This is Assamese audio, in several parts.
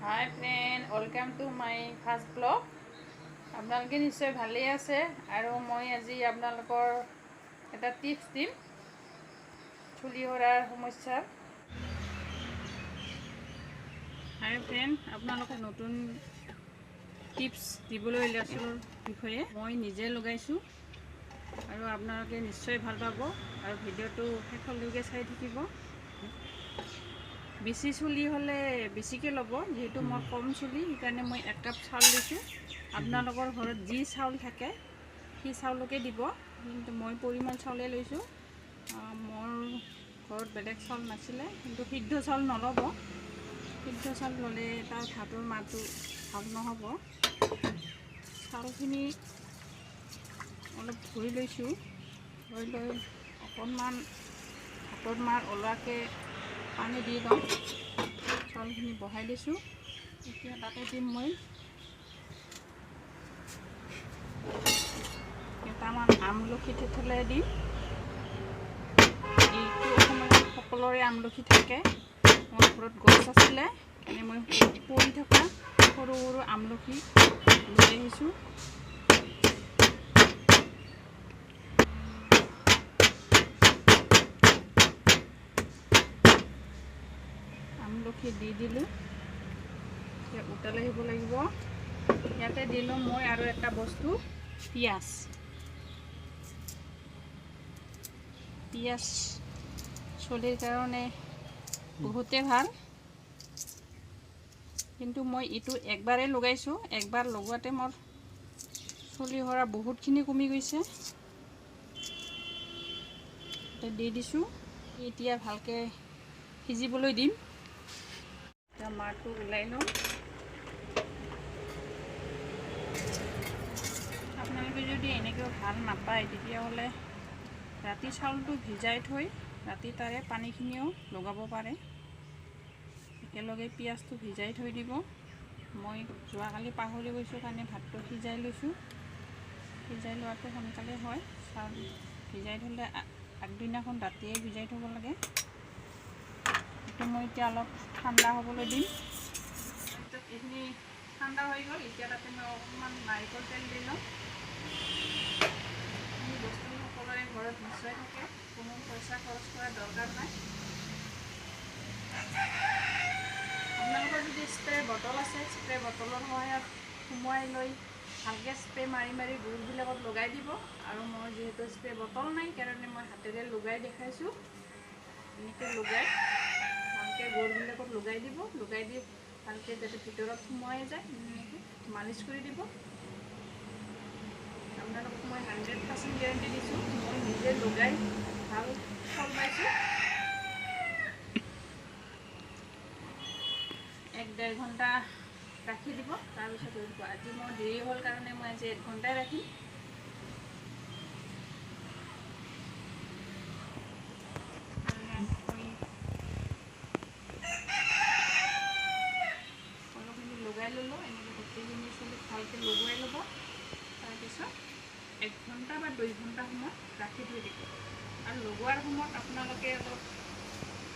High friend, welcome to my first blog. আপোনালোকে নিশ্চয় ভালেই আছে আৰু মই আজি আপোনালোকৰ এটা টিপছ দিম চুলি সৰাৰ সমস্যাৰ। হাই ফ্ৰেণ্ড, আপোনালোকক নতুন টিপছ দিবলৈ ওলাইছোঁ বিষয়ে মই নিজে লগাইছোঁ আৰু আপোনালোকে নিশ্চয় ভাল পাব আৰু ভিডিঅ'টো শেষলৈকে চাই থাকিব। বেছি চুলি হ'লে বেছিকৈ ল'ব, যিহেতু মোৰ কম চুলি সেইকাৰণে মই 1 কাপ চাউল দিছোঁ। আপোনালোকৰ ঘৰত যি চাউল থাকে সেই চাউলকে দিব, কিন্তু মই পৰিমাণ চাউলেই লৈছোঁ। মোৰ ঘৰত বেলেগ চাউল নাছিলে, কিন্তু সিদ্ধ চাউল নল'ব। সিদ্ধ চাউল ল'লে তাৰ ভাতৰ মাৰটো ভাল নহ'ব। চাউলখিনি অলপ ধুই লৈছোঁ, ধুই লৈ অকণমান ভাতৰ মাৰ ওলোৱাকৈ পানী দি লওঁ। চাউলখিনি বহাই দিছোঁ। এতিয়া তাতে দিম মই কেইটামান আমলখি থেতেলাই দিম। এইটো অসমত সকলোৰে আমলখি থাকে, মোৰ ঘৰত গছ আছিলে সেইকাৰণে মই পৰি থকা সৰু সৰু আমলখি লৈ আহিছোঁ। আমলখি দি দিলোঁ, এতিয়া উতলাই আহিব লাগিব। ইয়াতে দিলোঁ মই আৰু এটা বস্তু, পিঁয়াজ। পিঁয়াজ চুলিৰ কাৰণে বহুতে ভাল, কিন্তু মই এইটো একবাৰেই লগাইছোঁ। একবাৰ লগোৱাতে মোৰ চুলি সৰা বহুতখিনি কমি গৈছে। দি দিছোঁ, এতিয়া ভালকৈ সিজিবলৈ দিম। এতিয়া মাৰটো ওলাই লওঁ। আপোনালোকে যদি এনেকৈ ভাল নাপায় তেতিয়াহ'লে ৰাতি চাউলটো ভিজাই থৈ ৰাতি তাৰে পানীখিনিও লগাব পাৰে। একেলগে পিঁয়াজটো ভিজাই থৈ দিব। মই যোৱাকালি পাহৰি গৈছোঁ কাৰণে ভাতটো সিজাই লৈছোঁ। সিজাই লোৱাটো সোনকালে হয়। চাউল ভিজাই থ'লে আগদিনাখন ৰাতিয়ে ভিজাই থ'ব লাগে। এইটো মই এতিয়া অলপ ঠাণ্ডা হ'বলৈ দিম। এইখিনি ঠাণ্ডা হৈ গ'ল। এতিয়া তাতে মই অকণমান নাৰিকল তেল দি লওঁ। এই বস্তু সকলোৰে ঘৰত নিশ্চয় থাকে, কোনো পইচা খৰচ কৰাৰ দৰকাৰ নাই। আপোনালোকৰ যদি স্প্ৰে বটল আছে, স্প্ৰে বটলৰ সহায়ত সুমুৱাই লৈ ভালকৈ স্প্ৰে মাৰি মাৰি গুৰবিলাকত লগাই দিব। আৰু মই যিহেতু স্প্ৰে বটল নাই কাৰণে মই হাতেৰে লগাই দেখাইছোঁ। এনেকৈ লগাই ভালকৈ গুৰবিলাকত লগাই দিব, লগাই দি ভালকৈ যাতে ভিতৰত সোমোৱাই যায় এনেকৈ মালিচ কৰি দিব। আপোনালোকক মই 100% গেৰাণ্টি দিছোঁ, মই নিজে লগাই ভাল ফল পাইছোঁ। 1-1.5 ঘণ্টা ৰাখি দিব, তাৰপিছত হৈ যাব। আজি মোৰ দেৰি হ'ল কাৰণে মই আজি 1 ঘণ্টাই ৰাখিম। সকলোখিনি লগাই ল'লোঁ, এনেকৈ গোটেইখিনি চুলিত ভালকৈ লগাই ল'ব। তাৰপিছত 1 ঘণ্টা বা 2 ঘণ্টা সময় ৰাখি থৈ দিব। আৰু লগোৱাৰ সময়ত আপোনালোকে অলপ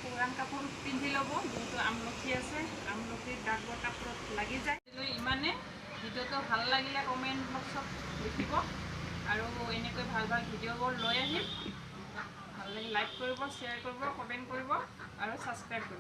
পুৰাণ কাপোৰ পিন্ধি ল'ব, যিহেতু আমলখি আছে, আমলখিৰ দাগ বা কাপোৰত লাগি যায়। ইমানে। ভিডিঅ'টো ভাল লাগিলে কমেণ্ট বক্সত লিখিব আৰু এনেকৈ ভাল ভাল ভিডিঅ'বোৰ লৈ আহিম। ভাল লাগিলে লাইক কৰিব, শ্বেয়াৰ কৰিব, কমেণ্ট কৰিব আৰু ছাবস্ক্ৰাইব কৰিব।